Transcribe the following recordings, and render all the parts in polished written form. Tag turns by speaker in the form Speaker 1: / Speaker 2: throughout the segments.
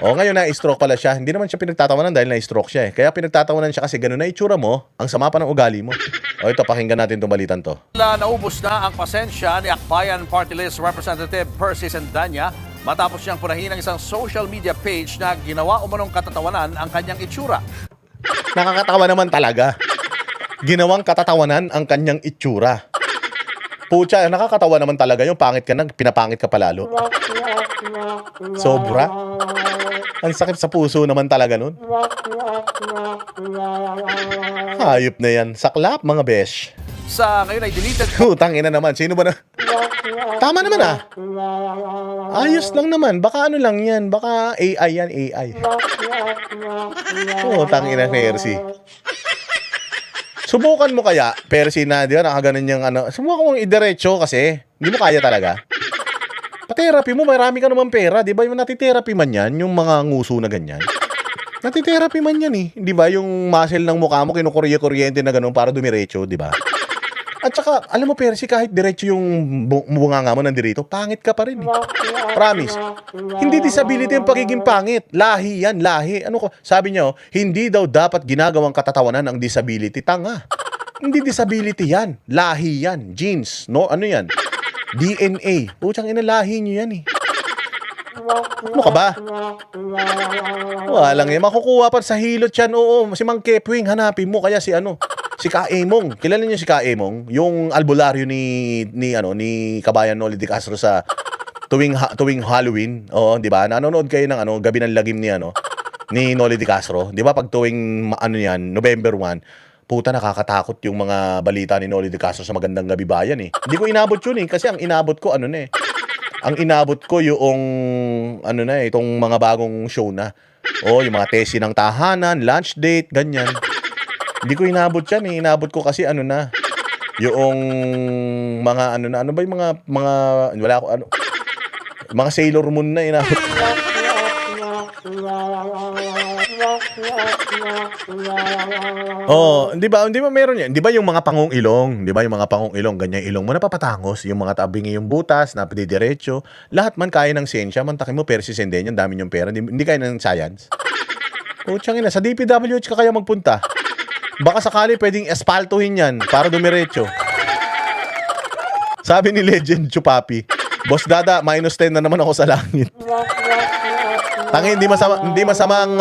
Speaker 1: O ngayon na-stroke pala siya. Hindi naman siya pinagtatawanan dahil na-stroke siya eh. Kaya pinagtatawanan siya kasi gano'n na itsura mo, ang sama pa ng ugali mo. O ito, pakinggan natin itong balitan to.
Speaker 2: Naubos na ang pasensya ni Akbayan Party List Representative Percy Sendanya matapos siyang punahin ng isang social media page na ginawa umanong katatawanan ang kanyang itsura.
Speaker 1: Nakakatawa naman talaga. Ginawang katatawanan ang kanyang itsura. Pucha, nakakatawa naman talaga yung pangit ka na, pinapangit ka palalo. Sobra. Ang sakit sa puso naman talaga nun. Hayop na yan. Saklap, mga besh.
Speaker 2: Sa ngayon ay deleted
Speaker 1: Utang ina naman. Sino ba na? Tama naman ah. Ayos lang naman. Baka ano lang yan. Baka AI yan, AI. Utang ina, Percy. Subukan mo kaya, Percy, na di ba, nakaganon yung ano. Subukan mong idiretso kasi. Hindi mo kaya talaga. Pa-therapy mo, marami ka naman pera. Di ba yung natitherapy man yan, yung mga nguso na ganyan. Natitherapy man yan eh. Di ba yung muscle ng mukha mo, kinukurye-kuryente na ganun para dumiretso, di ba? At saka, alam mo, Percy, kahit diretso yung bunganga mo nandirito, pangit ka pa rin eh. Promise. Hindi disability yung pagiging pangit. Lahi yan, lahi. Ano ko? Sabi niya, oh, hindi daw dapat ginagawang katatawanan ang disability. Tanga. Hindi disability yan. Lahi yan. Genes. No, ano yan? DNA. Putsang ina, lahi nyo yan eh. Ano ka ba? Walang eh. Makukuha pa sa hilot yan. Oo, si Mang Kepwing, hanapin mo. Kaya si ano, si Ka-Emong. Kilala niyo si Ka-Emong? Yung albularyo ni Kabayan Noli de Castro sa tuwing Halloween. Oo, di ba? Nanonood kayo ng Gabi ng Lagim ni Noli de Castro. Di ba pag tuwing November 1, puta nakakatakot yung mga balita ni Noli de Castro sa Magandang Gabi Bayan eh. Hindi ko inabot yun eh kasi ang inabot ko ang inabot ko yung itong mga bagong show na. Oh, yung mga tesi ng tahanan, lunch date, ganyan. Hindi ko inabot yan eh. Inabot ko kasi yung mga ano ba yung mga wala ako mga Sailor Moon na inabot. Oh, di ba meron yan? Di ba yung mga pangong ilong? Di ba yung mga pangong ilong, ganyan ilong mo napapatangos, yung mga tabingi yung butas, napadidiretso, lahat man kaya ng siyensya, mantakin mo Percy Sendenya, ang dami yung pera, hindi kaya ng science. Putsang ina, sa DPWH ka kaya magpunta. Baka sakali pwedeng espaltuhin yan para dumiretso. Sabi ni Legend Chupapi, Boss Dada, -10 na naman ako sa langit. Tangi, hindi masamang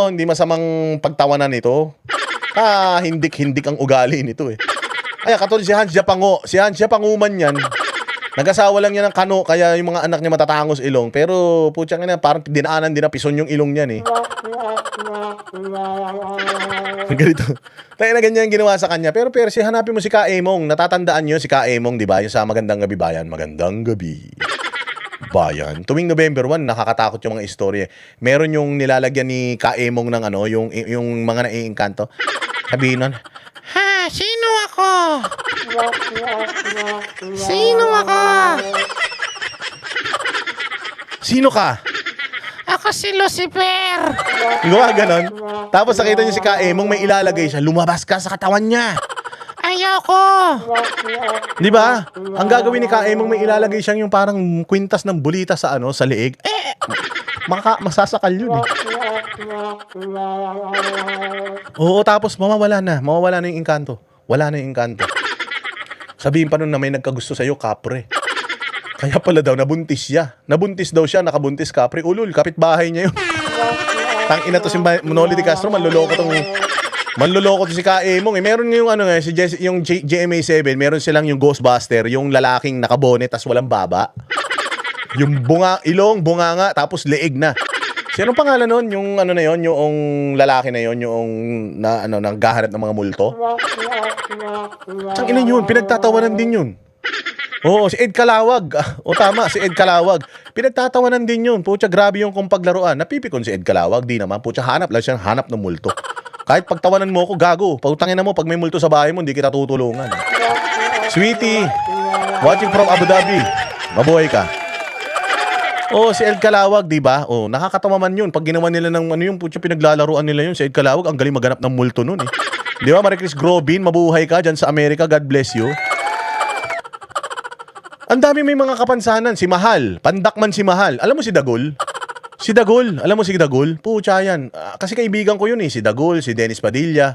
Speaker 1: hindi masamang pagtawanan ito. Hindik ang ugali nito eh. Ay, katulad si Hans Japango. Si Hans Japanguman yan. Nag-asawa lang yan ng kano, kaya yung mga anak niya matatangos ilong. Pero, putsang ina, parang dinaanan din na pison yung ilong niyan eh. Ganito. Tayo na ganyan ginawa sa kanya. Pero Percy, hanapin mo si Ka-Emong. Natatandaan nyo si Ka-Emong, di ba? Yung sa Magandang Gabi Bayan. Magandang Gabi Bayan. Tuwing November 1, nakakatakot yung mga istorya. Meron yung nilalagyan ni Ka-Emong ng yung mga naiingkanto. Sabihin nun, ha, sino ako? Sino ako? Sino ka? Ako si Lucifer. Gawa ganon. Tapos nakita niyo si Ka-Emong may ilalagay siya. Lumabas ka sa katawan niya. Ayoko. Di ba? Ang gagawin ni Ka-Emong may ilalagay siyang yung parang kwintas ng bulita sa sa leeg. Masasakal yun eh. Oo, tapos mawawala na yung engkanto. Wala na yung engkanto. Sabihin pa nun na may nagkagusto sa'yo, kapre. Kaya pala daw, nabuntis siya. Nabuntis daw siya, nakabuntis kapre. Ulul, kapitbahay niya yun. Tangina to si Noli de Castro, manloloko to si Ka-Emong eh. Meron yung yung GMA7, meron silang yung Ghostbuster, yung lalaking nakabonet tas walang baba. Yung ilong, bunganga, tapos leeg na. Sino pangalan nun? Yung yung lalaki na yon, yung naghahanap ng mga multo. Sang ina yun, pinagtatawanan din yun. Oo, si Ed Calawag. O tama, si Ed Calawag. Pinagtatawanan din yun. Pucha, grabe yung kung paglaruan. Napipikon si Ed Calawag, di naman. Pucha, hanap ng multo. Kahit pagtawanan mo ako, gago. Pagtangin na mo, pag may multo sa bahay mo, hindi kita tutulungan. Sweetie, watching from Abu Dhabi. Mabuhay ka. Oh, si Ed Calawag, di ba? Oh, nakakatawa man yun. Pag ginawa nila ng yung pucha, pinaglalaruan nila yun. Si Ed Calawag, ang galing maghanap ng multo nun eh. Di ba, Maricris Grobin, mabuhay ka dyan sa Amerika. God bless you. Ang dami may mga kapansanan. Si Mahal. Pandakman si Mahal. Alam mo si Dagol? Si Dagul, alam mo si Dagul? Pucha yan. Kasi kaibigan ko yun eh, si Dagul, si Dennis Padilla.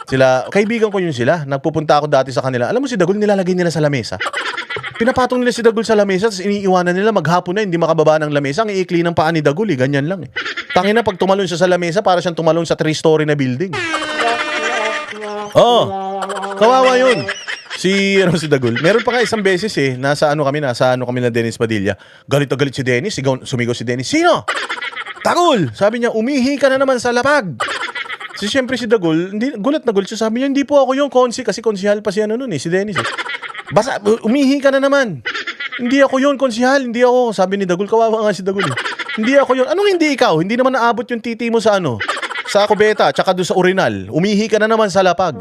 Speaker 1: Sila, kaibigan ko yun sila. Nagpupunta ako dati sa kanila. Alam mo si Dagul, nilalagay nila sa lamesa. Pinapatong nila si Dagul sa lamesa, tapos iniiwanan nila maghapon na, hindi makababa ng lamesa. Ang iikli ng paa ni Dagul eh, ganyan lang eh. Tangina, pag tumalon siya sa lamesa, para siyang tumalon sa 3-story na building. Oh, kawawa yun. Si Dagul. Meron pa nga isang beses eh, nasa ano kami na Dennis Padilla. Galit na galit si Dennis, sumigaw si Dennis. Sino? Dagul! Sabi niya, umihi ka na naman sa lapag. Siyempre si Dagul, gulat na gulat siya. Sabi niya, hindi po ako yung konsi, kasi konsihal pa si si Dennis eh. Basta, umihi ka na naman. Hindi ako yun, konsihal, hindi ako. Sabi ni Dagul, kawawa nga si Dagul eh. Hindi ako yun. Anong hindi ikaw? Hindi naman naabot yung titi mo sa sa kubeta, tsaka doon sa urinal. Umihi ka na naman sa lapag.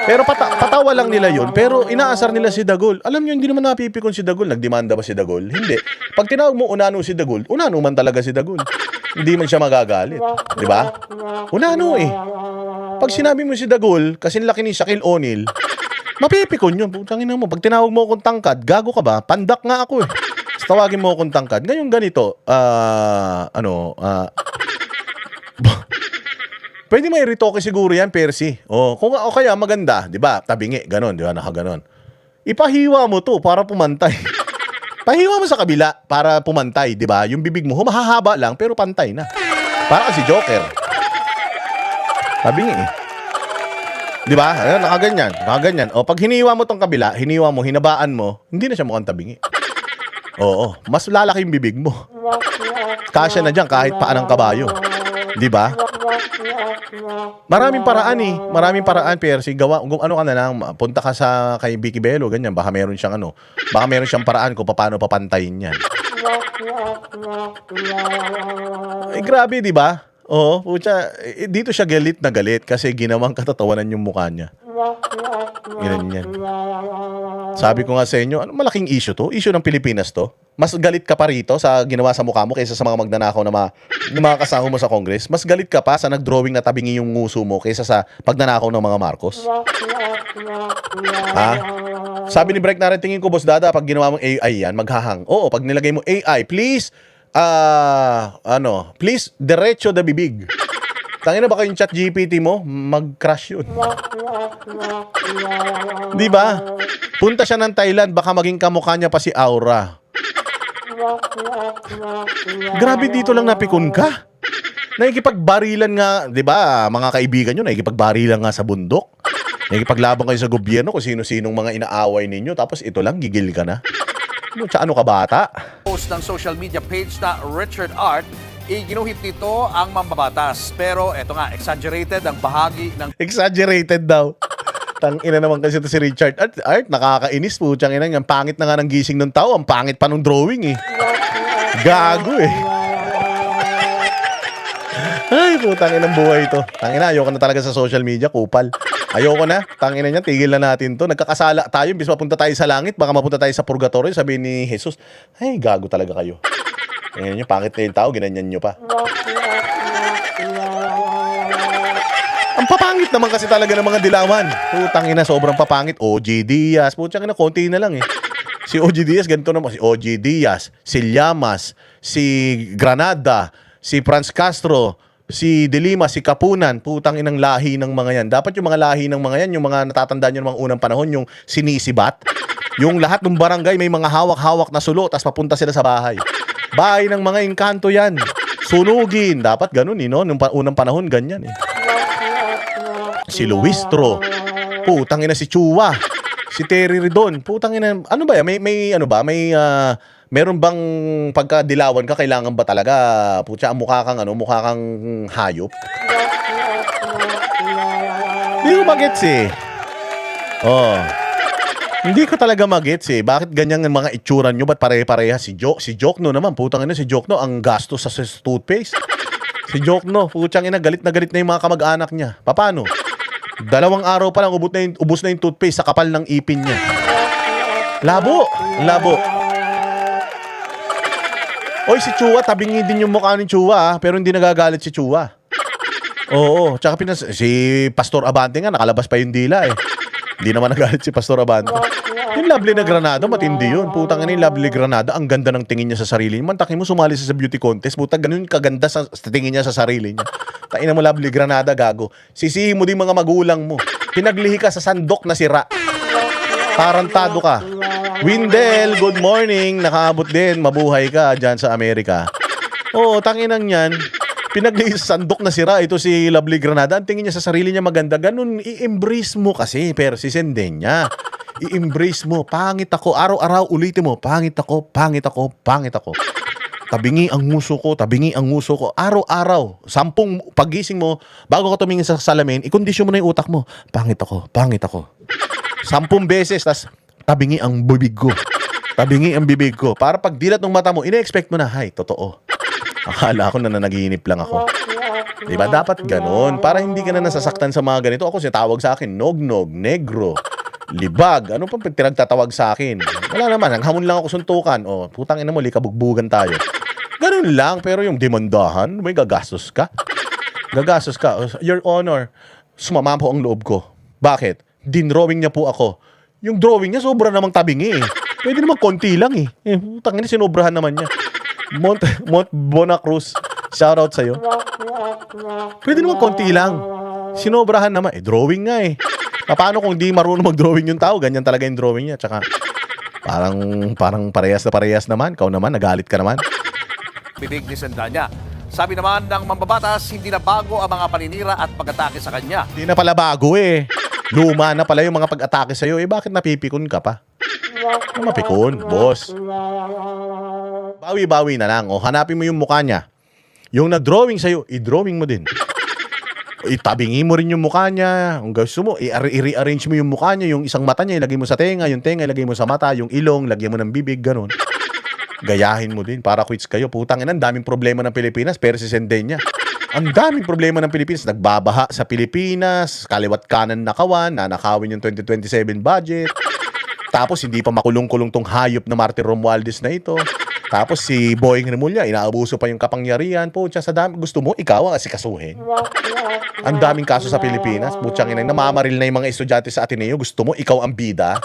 Speaker 1: Pero patawa lang nila yun. Pero inaasar nila si Dagul. Alam niyo, hindi naman napipikon si Dagul. Nagdemanda ba si Dagul? Hindi. Pag tinawag mo unano si Dagul, unano man talaga si Dagul. Hindi man siya magagalit. Di ba? Unano eh. Pag sinabi mo si Dagul, kasi laki ni Shaquille O'Neal, mapipikon yun. Putangin mo. Pag tinawag mo akong tangkad, gago ka ba? Pandak nga ako eh. Tawagin mo akong tangkad. Ngayon ganito, pwede may retoke siguro yan, Percy. O kaya maganda, 'di ba? Tabingi, ganon, 'di ba? Nakaganon. Ipahiwa mo 'to para pumantay. Pahiwa mo sa kabila para pumantay, 'di ba? Yung bibig mo humahaba lang pero pantay na. Para si Joker. Tabingi eh. 'Di ba? Ayun, nakaganyan. O pag hiniwa mo 'tong kabila, hinabaan mo, hindi na siya mukhang tabingi. Oo, mas lalaki yung bibig mo. Kasya na diyan kahit paan ng kabayo. 'Di ba? Maraming paraan, Percy. Ano ka na lang, punta ka kay Vicky Bello, ganyan. Baka meron siyang paraan kung paano papantayin yan. Eh, grabe, di ba? Oo, pucha, dito siya galit na galit kasi ginawang katatawanan yung mukha niya. Ganyan. Sabi ko nga sa inyo, malaking issue to? Issue ng Pilipinas to? Mas galit ka pa rito sa ginawa sa mukha mo kaysa sa mga magnanakaw na mga kasama mo sa Congress? Mas galit ka pa sa nag-drawing na tabingi yung nguso mo kaysa sa pagnanakaw ng mga Marcos? Ha? Sabi ni Breck na rin, tingin ko, Boss Dada, pag ginawa mong AI yan, maghahang. Oo, pag nilagay mo AI, please, please, diretso the bibig. Tangina, baka yung chat GPT mo, mag-crash yun. Di ba? Punta siya ng Thailand, baka maging kamukha niya pa si Aura. Grabe, dito lang napikon ka. Nakikipagbarilan nga, di ba, mga kaibigan nyo, nakikipagbarilan nga sa bundok. Nakikipaglaban kayo sa gobyerno kung sino-sinong mga inaaway ninyo, tapos ito lang, gigil ka na. Ano ka bata?
Speaker 2: Post ng social media page na Richard Art, iginuhit nito ang mambabatas. Pero eto nga, exaggerated ang bahagi ng...
Speaker 1: Exaggerated daw. Tangina naman kasi ito si Richard Art, nakakainis po. Tiyang ina, ang pangit na nga ng gising ng tao, ang pangit pa ng drawing eh. Gago eh. Ay, putang inang buhay ito. Tangina, ayoko na talaga sa social media, kupal. Ayoko na, tangina niya, tigil na natin to. Nagkakasala tayo, bis mapunta tayo sa langit, baka mapunta tayo sa purgatorio, sabi ni Jesus, ay, gago talaga kayo. Ngayon nyo, pangit na yung tao, ginanyan nyo pa. Ang papangit naman kasi talaga ng mga dilawan. Putang ina, sobrang papangit. OG Diaz, putang ina, konti na lang eh. Si OG Diaz, ganito naman. Si OG Diaz, si Llamas, si Granada, si Franz Castro, si De Lima, si Kapunan, putang inang lahi ng mga yan. Dapat yung mga lahi ng mga yan, yung mga natatandaan nyo ng mga unang panahon, yung sinisibat, yung lahat ng barangay may mga hawak-hawak na sulo, tapos papunta sila sa bahay. Bahay ng mga engkanto yan. Sunugin. Dapat ganun eh, no? Nung unang panahon, ganyan eh. Si Luistro, putang ina si Chua, si Terry Ridon, putang ina, ano ba yan? Meron bang pagkadilawan ka, kailangan ba talaga, putya, mukha kang hayop? Hindi ko magets eh. Oh. Hindi ko talaga magets eh. Bakit ganyan ang mga itsura nyo? Ba't pare-pareha? Si Jokno naman, putang ina, si Jokno, ang gastos sa toothpaste. Si Jokno, putang ina, galit na yung mga kamag-anak niya. Paano? 2 araw pa lang, ubos na yung toothpaste sa kapal ng ipin niya. Labo. Oy, si Chua, tabingi din yung mukha ni Chua, pero hindi nagagalit si Chua. Oo, tsaka si Pastor Abante nga, nakalabas pa yung dila eh. Hindi naman nagalit si Pastor Abando. Yung Lovely na Granada, matindi yun. Putang ina yung Lovely Granada, ang ganda ng tingin niya sa sarili niya. Mantakin mo, sumali siya sa beauty contest. Putang ganun kaganda sa tingin niya sa sarili niya. Tain mo Lovely Granada, gago. Sisihin mo din mga magulang mo. Pinaglihi ka sa sandok na sira. Tarantado ka. Windel, good morning. Nakaabot din. Mabuhay ka dyan sa Amerika. Oo, tanginang yan. Pinaglihi sa sandok na sira. Ito si Lovely Granada. Ang tingin niya sa sarili niya maganda. Ganun, i-embrace mo kasi. Pero si Sendenya. I-embrace mo. Pangit ako. Araw-araw ulitin mo. Pangit ako, pangit ako, pangit ako. Tabingi ang nguso ko, tabingi ang nguso ko. Araw-araw. 10 pagising mo, bago ka tumingin sa salamin, ikondisyon mo na yung utak mo. Pangit ako, pangit ako. 10 beses, tas tabingi ang bibig ko. Tabingi ang bibig ko. Para pag dilat ng mata mo, ina-expect mo na, hay, totoo. Akala ko na nanaginip lang ako. Diba? Dapat ganun. Para hindi ka na nasasaktan sa mga ganito. Ako sinatawag sa akin, nog-nog, negro, libag. Ano pa pinagtatawag sa akin? Wala naman. Ang hamon lang ako suntukan. O, putang ina mo, kabugbugan tayo. Ganun lang. Pero yung demandahan, may gagastos ka. Gagastos ka. Your Honor, sumama po ang loob ko. Bakit? Dinrawing niya po ako. Yung drawing niya, sobra namang tabingi eh. Pwede naman konti lang eh. Putang ina, sinobrahan naman niya. Mont Bonacruz, shoutout sa'yo. Pwede naman konti lang. Sinobrahan naman. Drawing nga eh. Paano kung di marunong mag-drawing yung tao? Ganyan talaga yung drawing niya. Tsaka, parang parehas na parehas naman. Kau naman, nagalit ka naman.
Speaker 2: Bibig ni Sendanya. Sabi naman ng mambabatas, hindi na bago ang mga paninira at pag-atake sa kanya.
Speaker 1: Hindi na pala bago eh. Luma na pala yung mga pag-atake sa'yo. Bakit napipikon ka pa? Ano mapikon, boss? Bawi-bawi na lang. O, hanapin mo yung mukha niya. Yung nag-drawing sa'yo, i-drawing mo din. Itabingi mo rin yung mukha niya. Kung gusto mo, i-rearrange mo yung mukha niya. Yung isang mata niya, ilagay mo sa tenga. Yung tenga, ilagay mo sa mata. Yung ilong, lagyan mo ng bibig. Ganun. Gayahin mo din para quits kayo. Putang ina, ang daming problema ng Pilipinas. Pero si Sendenya, ang daming problema ng Pilipinas. Nagbabaha sa Pilipinas. Kaliwat kanan nakawan. Nanakawin yung 2027 budget. Tapos hindi pa makulong-kulong tong hayop na Martin Romualdez na ito. Tapos si Boying Remulla, inaabuso pa yung kapangyarihan. Pucha, sa dami. Gusto mo, ikaw ang asikasuhin. Ang daming kaso sa Pilipinas. Puchang ina, namamaril na yung mga estudyante sa Ateneo. Gusto mo, ikaw ang bida.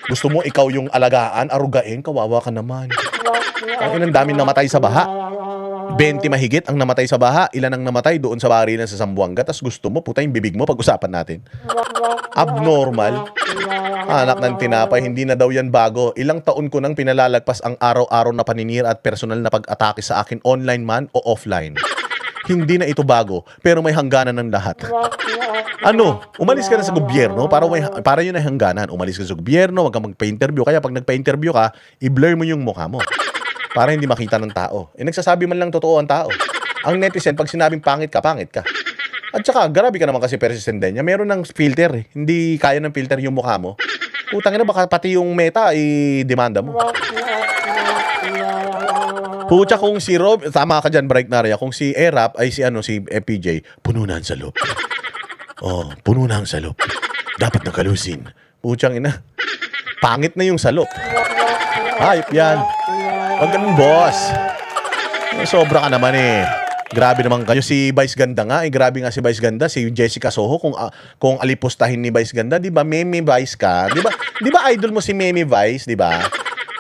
Speaker 1: Gusto mo, ikaw yung alagaan, arugain. Kawawa ka naman. Ang inang daming namatay sa baha. 20 mahigit ang namatay sa baha. Ilan ang namatay doon sa barilan sa Zamboanga. Tapos gusto mo, puta yung bibig mo, pag-usapan natin. Abnormal. Anak ng tinapay, hindi na daw yan bago. Ilang taon ko nang pinalalagpas ang araw-araw na paninira at personal na pag-atake sa akin, online man o offline. Hindi na ito bago, pero may hangganan ng lahat. Ano? Umalis ka na sa gobyerno para yun ay hangganan. Umalis ka sa gobyerno, wag kang magpa-interview. Kaya pag nagpa-interview ka, i-blur mo yung mukha mo. Para hindi makita ng tao. Nagsasabi man lang totoo ang tao. Ang netizen, pag sinabing pangit ka, pangit ka. At saka, grabe ka naman kasi persistent niya. Meron ng filter eh. Hindi kaya ng filter yung mukha mo. Utang na baka pati yung meta i-demanda mo. Pucha kung si Rob, tama ka dyan, Bright Naria. Kung si Erap ay si FPJ, puno na ang salop. Oh, puno na ang salop. Dapat nakalusin. Puchang ina. Pangit na yung salop. Hayop yan. Wag ganun, boss. Sobra ka naman eh. Grabe naman kayo. Si Vice Ganda nga. Grabe nga si Vice Ganda. Si Jessica Soho. Kung alipustahin ni Vice Ganda, di ba, Meme Vice ka? Di ba idol mo si Meme Vice, di ba?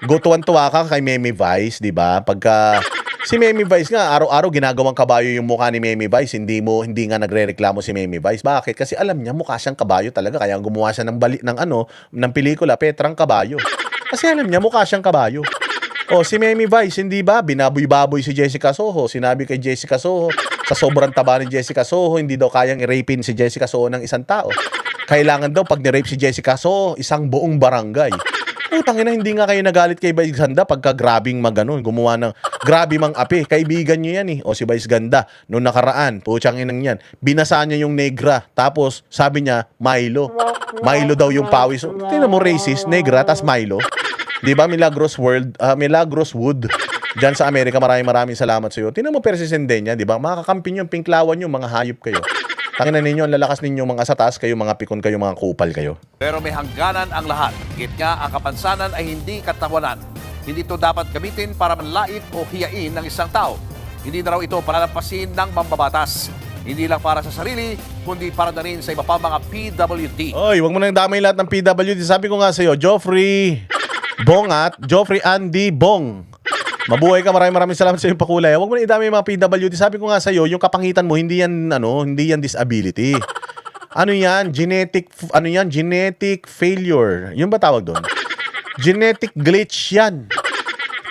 Speaker 1: Tuwan-tuwa ka kay Meme Vice, di ba? Pagka si Meme Vice nga, araw-araw ginagawang kabayo yung mukha ni Meme Vice. Hindi nga nagrereklamo si Meme Vice. Bakit? Kasi alam niya, mukha siyang kabayo talaga. Kaya gumawa siya ng pelikula, Petrang Kabayo. Kasi alam niya, mukha siyang kabayo. O, si Meme Vice, hindi ba? Binaboy-baboy si Jessica Soho. Sinabi kay Jessica Soho, sa sobrang taba ni Jessica Soho, hindi daw kayang i-rapein si Jessica Soho ng isang tao. Kailangan daw, pag ni-rape si Jessica Soho, isang buong barangay. Utang ina, hindi nga kayo nagalit kay Vice Ganda pagka grabing gumawa ng grabe mang api. Kaibigan niyo yan eh. O si Vice Ganda, noong nakaraan, puchang inang yan, binasa niya yung negra. Tapos, sabi niya, Milo. Milo daw yung pawis. Tingnan mo, racist, negra, tas Milo. Di ba, Milagros Wood. Diyan sa Amerika, maraming salamat sa iyo. Tingnan mo persisente niya, di ba? Makakakampi niyo, pinklawan niyo, mga hayop kayo. Tangina ninyo, ang lalakas ninyo mga satas kayo, mga pikon kayo, mga kupal kayo.
Speaker 2: Pero may hangganan ang lahat. Git nga, ang kapansanan ay hindi katawanan. Hindi ito dapat gamitin para manlait o hiyain ng isang tao. Hindi na raw ito palalampasin ng mambabatas. hindi lang para sa sarili, kundi para na rin sa iba pa mga PWD.
Speaker 1: Oy, wag mo nang damay lahat ng PWD. Sabi ko nga sa'yo, Joffrey Bongat, Joffrey Andy Bong. Mabuhay ka, maraming salamat sa iyong pakulay. Wag mo na idamay yung mga PWD. Sabi ko nga sa'yo, yung kapangitan mo, hindi yan disability. Ano yan? Genetic failure. Yun ba tawag doon? Genetic glitch yan.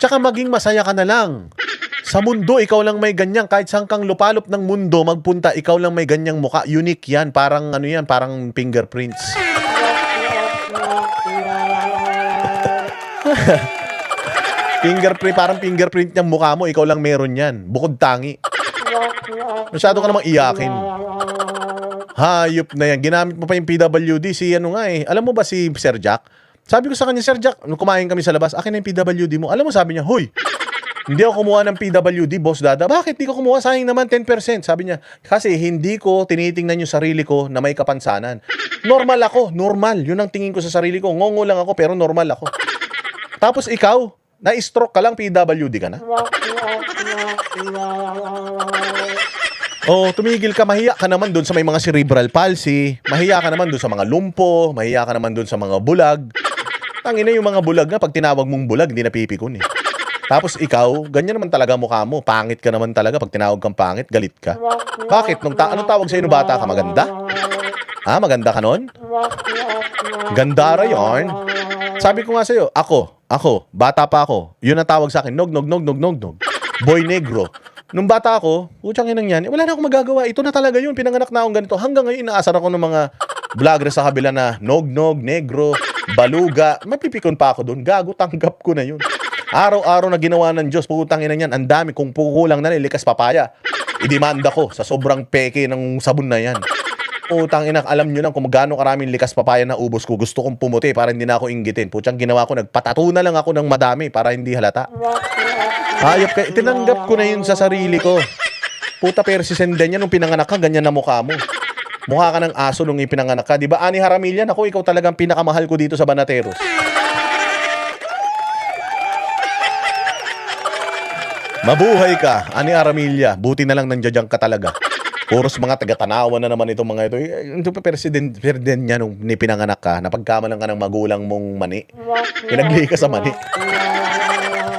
Speaker 1: Tsaka maging masaya ka na lang. Sa mundo, ikaw lang may ganyan. Kahit saan kang lupalop ng mundo, magpunta, ikaw lang may ganyang muka. Unique yan. Parang parang fingerprints. Parang fingerprint niyang mukha mo, ikaw lang meron yan. Bukod tangi. Masyado ka namang iyakin. Hayop na yan. Ginamit mo pa yung PWD. Alam mo ba si Sir Jack? Sabi ko sa kanya, Sir Jack, nung kumain kami sa labas, akin na yung PWD mo. Alam mo, sabi niya, "Hoy, hindi ako kumuha ng PWD, Boss Dada." "Bakit di ko kumuha? Sayang naman 10%. Sabi niya, "Kasi hindi ko tinitingnan yung sarili ko na may kapansanan. Normal ako, normal. Yun ang tingin ko sa sarili ko. Ngongo lang ako, pero normal ako." Tapos ikaw, na-stroke ka lang, PWD ka na? Oh, tumigil ka, mahiya ka naman doon sa may mga cerebral palsy, mahiya ka naman doon sa mga lumpo, mahiya ka naman doon sa mga bulag. Tangina yung mga bulag na pag tinawag mong bulag, hindi napipikon eh. Tapos ikaw, ganyan naman talaga mukha mo, pangit ka naman talaga pag tinawag kang pangit, galit ka. Bakit? Anong tawag sa'yo nung bata ka? Maganda? Maganda ka nun? Gandara yon. Sabi ko nga sa'yo, ako, bata pa ako, yun ang tawag sa akin, nog. Boy negro. Nung bata ako, putsang inang yan, wala na akong magagawa. Ito na talaga yun, pinanganak na akong ganito. Hanggang ngayon, inaasar ako ng mga vloggers sa kabila na nog, negro, baluga. Mapipikon pa ako doon. Gago, tanggap ko na yun. Araw-araw na ginawa ng Diyos, putang ina yan, ang dami. Kung kukulang na likas papaya, idemanda ko sa sobrang peke ng sabon na yan. Putang ina, alam nyo lang kung gaano karaming likas papaya na ubos ko. Gusto kong pumuti para hindi na ako inggitin. Putsang ginawa ko, nagpatato na lang ako ng madami para hindi halata. Hayop ka, tinanggap ko na yun sa sarili ko. Puta, persistent yan nung pinanganak ka, ganyan na mukha mo. Mukha ka ng aso nung ipinanganak ka. Diba, Ani Haramillan, ako, ikaw talagang pinakamahal ko dito sa Banateros. Mabuhay ka, Ani Haramillan. Buti na lang nandiyan ka talaga. Puros mga taga-Tanawan na naman itong mga ito. Ito pa president niya nung pinanganak ka, napagkamalan ka ng magulang mong mani. Pinagli ka sa mani.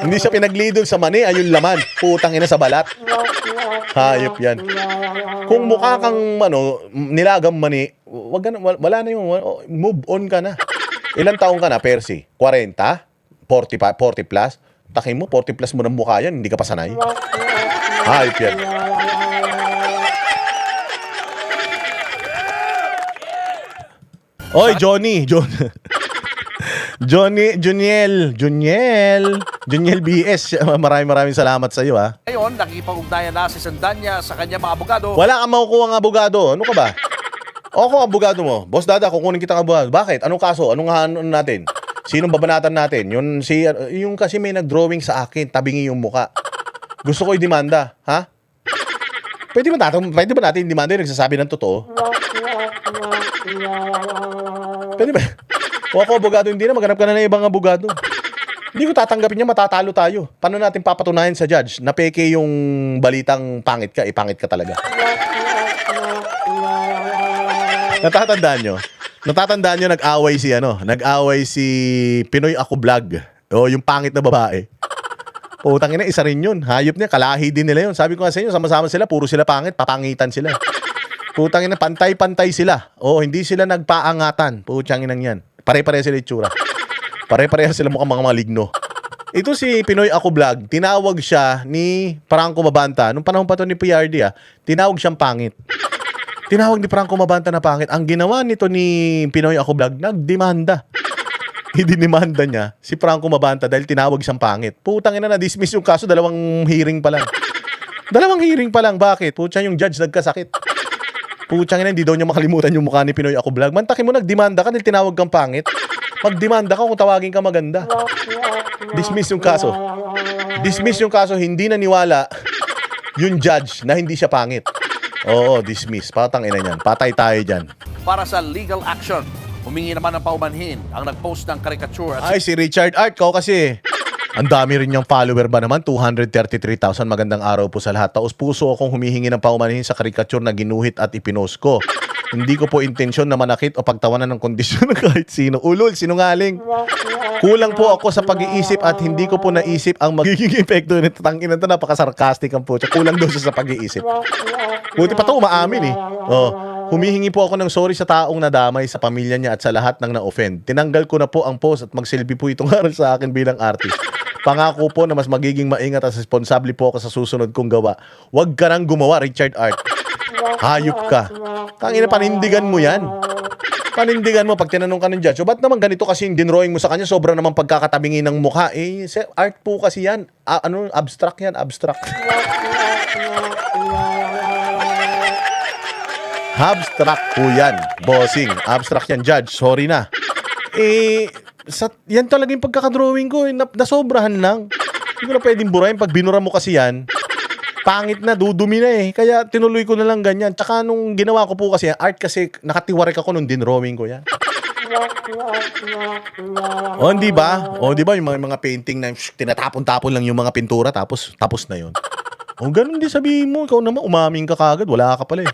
Speaker 1: Hindi siya pinagli doon sa mani, ayun laman. Putang ina sa balat. Hayop yan. Kung mukha kang nilagang mani, wala na yung move on ka na. Ilang taong ka na, Percy? 40? 40 plus? Takin mo, 40 plus mo ng mukha yan, hindi ka pa sanay. Hayop yan. Oy, Juniel BS. Maraming salamat sa iyo, ha.
Speaker 2: Ngayon, nakikipag-ugnayan na si Sandanya sa kanyang mga abogado.
Speaker 1: Wala kang makukuha ng abogado. Ano ka ba? Ako, abogado mo. Boss Dada, kukunin kita ng abogado. Bakit? Anong kaso? Anong natin? Sinong babanatan natin? Yung kasi may nag-drawing sa akin, tabingi yung muka. Gusto ko i-demanda, ha? Pwede ba natin i-demanda yung nagsasabi ng totoo? Pwede ba? O ako, abogado, hindi na. Maghanap ka na ng ibang abogado. Hindi ko tatanggapin niya, matatalo tayo. Paano natin papatunayan sa judge na peke yung balitang pangit ka, ipangit ka talaga? Natatandaan nyo, nag-away si Pinoy Ako Vlog. O, yung pangit na babae. Putang ina, isa rin yun. Hayop niya, kalahi din nila yun. Sabi ko nga sa inyo, sama-sama sila, puro sila pangit, papangitan sila. Putang ina, pantay-pantay sila. O, hindi sila nagpaangatan. Putang inang yan. Pare-pare sila itsura. Pare-pare sila mukhang mga maligno. Ito si Pinoy Ako Vlog, tinawag siya ni Franco Mabanta. Nung panahon pa to ni PRD, tinawag siyang pangit. Tinawag ni Franco Mabanta na pangit. Ang ginawa nito ni Pinoy Ako Vlog, nagdemanda. Idinimanda niya si Franco Mabanta dahil tinawag siyang pangit. Putang ina, na-dismiss yung kaso, 2 hearing pa lang. 2 hearing pa lang, bakit? Putang yung judge nagkasakit. Putang ina, hindi daw niya makalimutan yung mukha ni Pinoy Ako Vlog. Mantakin mo, nagdemanda ka dahil tinawag kang pangit. Magdemanda ka kung tawagin ka maganda. Dismiss yung kaso. Dismiss yung kaso, hindi naniwala yung judge na hindi siya pangit. Oo, dismiss. Patang ina niyan. Patay tayo dyan.
Speaker 2: Para sa legal action, humingi naman ng paumanhin ang nag-post ng caricature at
Speaker 1: Ay, si Richard Art, kau kasi. Ang dami rin niyang follower ba naman, 233,000. Magandang araw po sa lahat. Taos puso akong humihingi ng paumanhin sa karikature na ginuhit at ipinost ko. Hindi ko po intensyon na manakit o pagtawanan ng kondisyon ng kahit sino. Ulol, sinungaling. Kulang po ako sa pag-iisip at hindi ko po naisip ang magiging epekto nito. Tangina to, napaka-sarcastic ang po. Kulang daw siya sa pag-iisip. Buti pa to, umaamin eh. Humihingi po ako ng sorry sa taong nadamay, sa pamilya niya at sa lahat ng na-offend. Tinanggal ko na po ang post at magsilbi po itong aral sa akin bilang artist. Pangako po na mas magiging maingat at responsable po ako sa susunod kong gawa. Huwag ka nang gumawa, Richard Art. Hayop ka. Tangina, panindigan mo yan. Panindigan mo pag tinanong ka ng judge. O ba't naman ganito kasi yung dinrawing mo sa kanya? Sobra naman pagkakatabingin ng mukha. Art po kasi yan. Abstract yan, abstract. Abstract po yan, bossing. Abstract yan, judge. Sorry na. Yan talaga yung pagkakadrawing ko. Nasobrahan lang. Hindi ko na pwedeng burahin. Pag binura mo kasi yan, pangit na, dudumi na eh. Kaya tinuloy ko na lang ganyan. Tsaka nung ginawa ko po kasi yan, art kasi nakatiwarik ako nung dinrawing ko yan. Di ba? Di ba yung mga painting na tinatapon-tapon lang yung mga pintura tapos na yun. Ganun din sabihin mo. Ikaw naman, umaming ka kagad. Wala ka pala eh.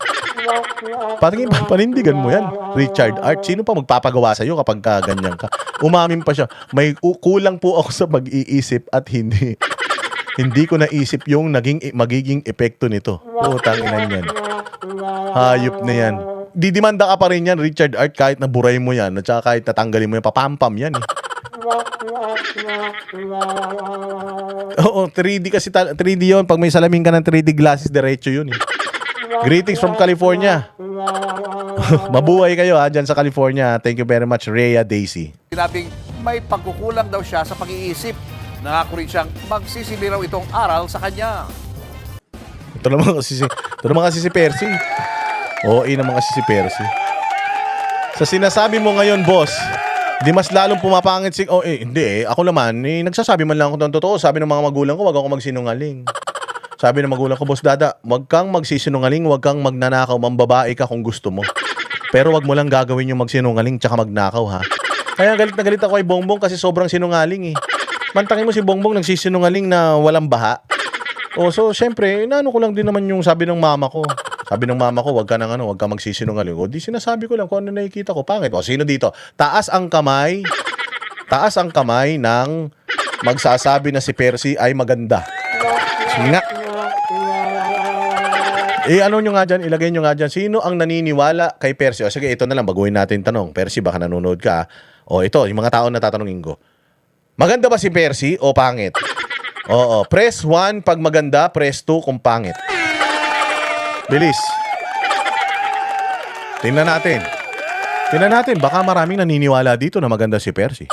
Speaker 1: Panindigan mo yan, Richard Art. Sino pa magpapagawa sa'yo kapag ganyan ka? Umamin pa siya. May kulang po ako sa pag-iisip at hindi ko naisip yung magiging epekto nito. Putang ina yan. Hayop na yan. Didimanda ka pa rin yan, Richard Art, kahit naburay mo yan at saka kahit natanggalin mo yan, papampam yan eh. 3D kasi 3D yun. Pag may salamin ka ng 3D glasses, diretso yun eh. Greetings from California. Mabuhay kayo dyan sa California. Thank you very much, Rhea Daisy.
Speaker 2: Sinabing may pagkukulang daw siya sa pag-iisip. Nangako rin siyang magsisili raw itong aral sa kanya.
Speaker 1: Ito naman kasi si Percy. Naman kasi si Percy. Sa sinasabi mo ngayon, boss, di mas lalong pumapangit si... Hindi eh. Ako naman, nagsasabi man lang ako ng totoo. Sabi ng mga magulang ko, wag ako magsinungaling. Sabi ng magulang ko, Boss Dada, wag kang magsisinungaling, wag kang magnanakaw, mambabae ka kung gusto mo. Pero wag mo lang gagawin yung magsinungaling tsaka magnakaw, ha? Kaya galit na galit ako kay Bongbong kasi sobrang sinungaling eh. Mantangin mo si Bongbong nagsisinungaling na walang baha. So syempre, inaano ko lang din naman yung sabi ng mama ko. Sabi ng mama ko, wag kang magsisinungaling. Di sinasabi ko lang kung ano nakikita ko. Pangit. Sino dito? Taas ang kamay ng magsasabi na si Percy ay maganda. Sige nga. Ano nyo nga dyan, ilagay nyo nga dyan, sino ang naniniwala kay Percy? Sige, ito na lang, baguhin natin tanong. Percy, baka nanonood ka. Ito, yung mga tao na tatanungin ko. Maganda ba si Percy o pangit? Press 1 pag maganda, press 2 kung pangit. Bilis. Tingnan natin, baka maraming naniniwala dito na maganda si Percy.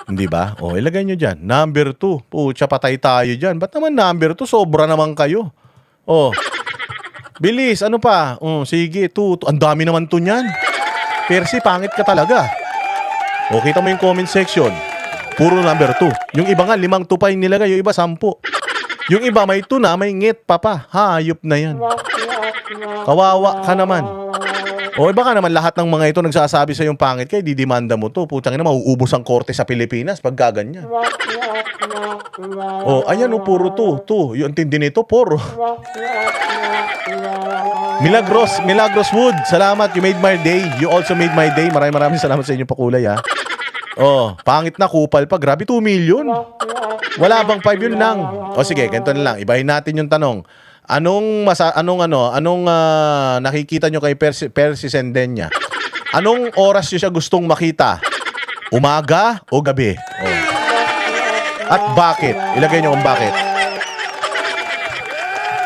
Speaker 1: Hindi ba? Ilagay nyo dyan. Number 2. Pucha, patay tayo dyan. Ba't naman number 2? Sobra naman kayo. Bilis, ano pa? Sige, 2. Ang dami naman to niyan. Percy, pangit ka talaga. Kita mo yung comment section. Puro number 2. Yung iba nga, 5 2 pa yung nilagay. Yung iba, 10. Yung iba, may 2 na, may ngit pa pa. Hayop na yan. Kawawa ka naman. Baka naman lahat ng mga ito nagsasabi sa yung pangit kaya didimanda mo to. Putang ina, mauubos ang korte sa Pilipinas pag gaganyan. Ayan puro 2. Yung tindi nito, puro. Milagros Wood, salamat. You made my day. You also made my day. Maraming salamat sa inyo pakulay, ha. Pangit na, kupal pa. Grabe, 2 million. Wala bang 5 yun lang? Sige, ganito na lang. Ibahin natin yung tanong. Anong nakikita nyo kay Percy Sendenya? Anong oras nyo siya gustong makita? Umaga o gabi? At bakit? Ilagay nyo kung bakit.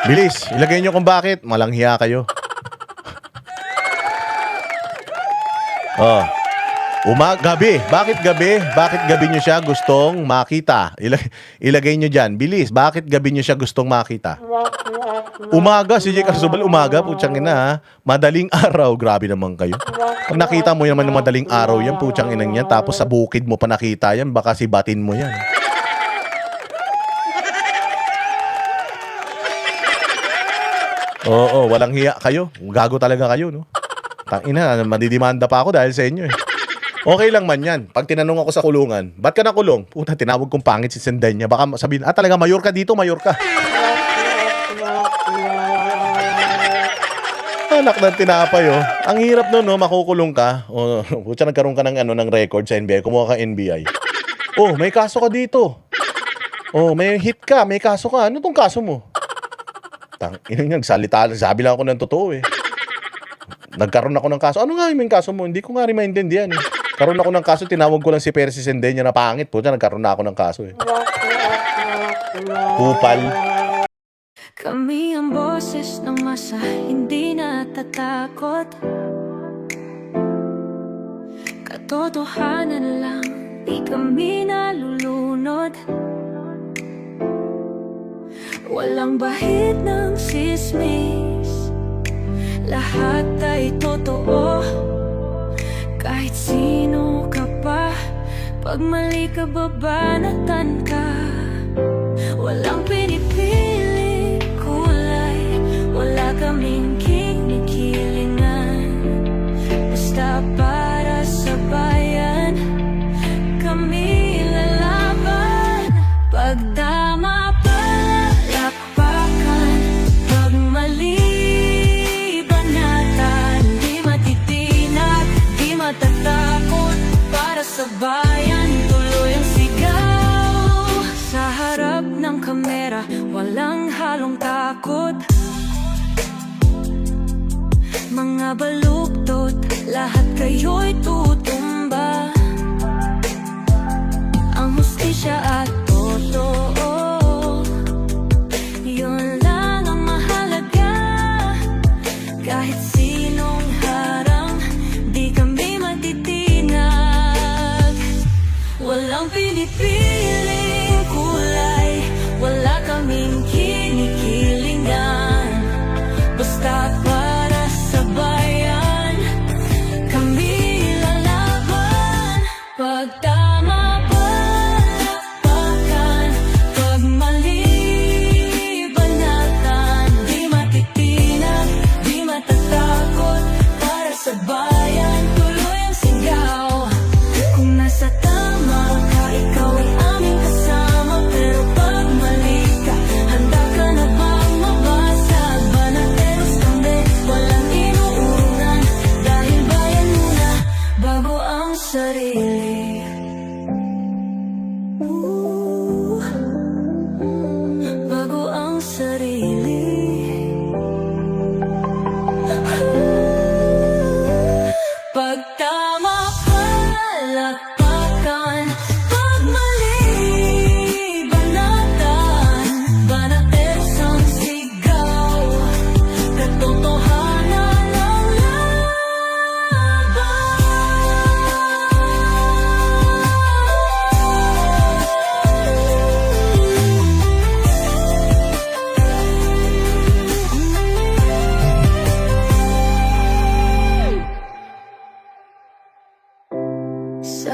Speaker 1: Bilis, ilagay nyo kung bakit. Malanghiya kayo. Gabi. Bakit gabi? Bakit gabi nyo siya gustong makita? Ilagay nyo dyan. Bilis, bakit gabi nyo siya gustong makita? Umaga, si Jake Arzobal, umaga. Putsang ina, ha? Madaling araw. Grabe naman kayo. Pag nakita mo naman ng madaling araw yan, putsang inang yan. Tapos sa bukid mo pa nakita yan, baka sibatin mo yan. Walang hiya kayo. Gago talaga kayo, no? Tangina, madidimanda pa ako dahil sa inyo, eh. Okay lang man yan. Pag tinanong ako sa kulungan, ba't ka nakulong? Puta, tinawag kong pangit si Sendenya. Baka sabihin, talaga, mayor ka dito, mayor ka. Anak ng tinapay, oh. Ang hirap nun, no, makukulong ka. Oh, putya, nagkaroon ka ng record sa NBI, kumuha ka NBI. Oh, may kaso ka dito. Oh, may hit ka, may kaso ka. Ano tong kaso mo? Nagsalita, sabi lang ako ng totoo, eh. Nagkaroon ako ng kaso. Ano nga yung kaso mo? Hindi ko nga rin maintindihan, eh. Karoon ako ng kaso, tinawag ko lang si Percy Sendenya na pangit. Putya, nagkaroon na ako ng kaso, eh. Kupal.
Speaker 3: Kami ang boses ng masa, hindi natatakot. Katotohanan lang, di kami nalulunod. Walang bahid ng sismis, lahat ay totoo. Kahit sino ka pa, pag mali ka babanatan ka. Walang pinipili kulay, wala kaming kinikilingan. Basta para sa bayan, kami lalaban. Pag tama palakpakan, pag mali banatan. Di matitinag, di matatakot, para sa bayan tuloy ang sigaw. Sa harap ng kamera, walang halong takot. Mga baluktot, lahat kayo'y tutumba. Ang hustisya at totoo, yun lang ang mahalaga. Kahit sinong harang, di kami matitinag. Walang pinipiling kulay, wala kaming kinikilingan. Basta para sa bayan, kami lalaban. Pag tama palakpakan, pag mali banatan. Di matitinag, di matatakot, para sa bayan tuloy ang sigaw. Kung nasa tama ka, ikaw ay aming kasama. Pero pag mali ka, handa ka na bang mabasag? Banateros kami, walang inuunan. Dahil bayan muna, bago ang sarili. Bago ang sarili. Pag tama palakpakan, pag mali banatan. Banateros ang sigaw, katotohanan ang laban. Sa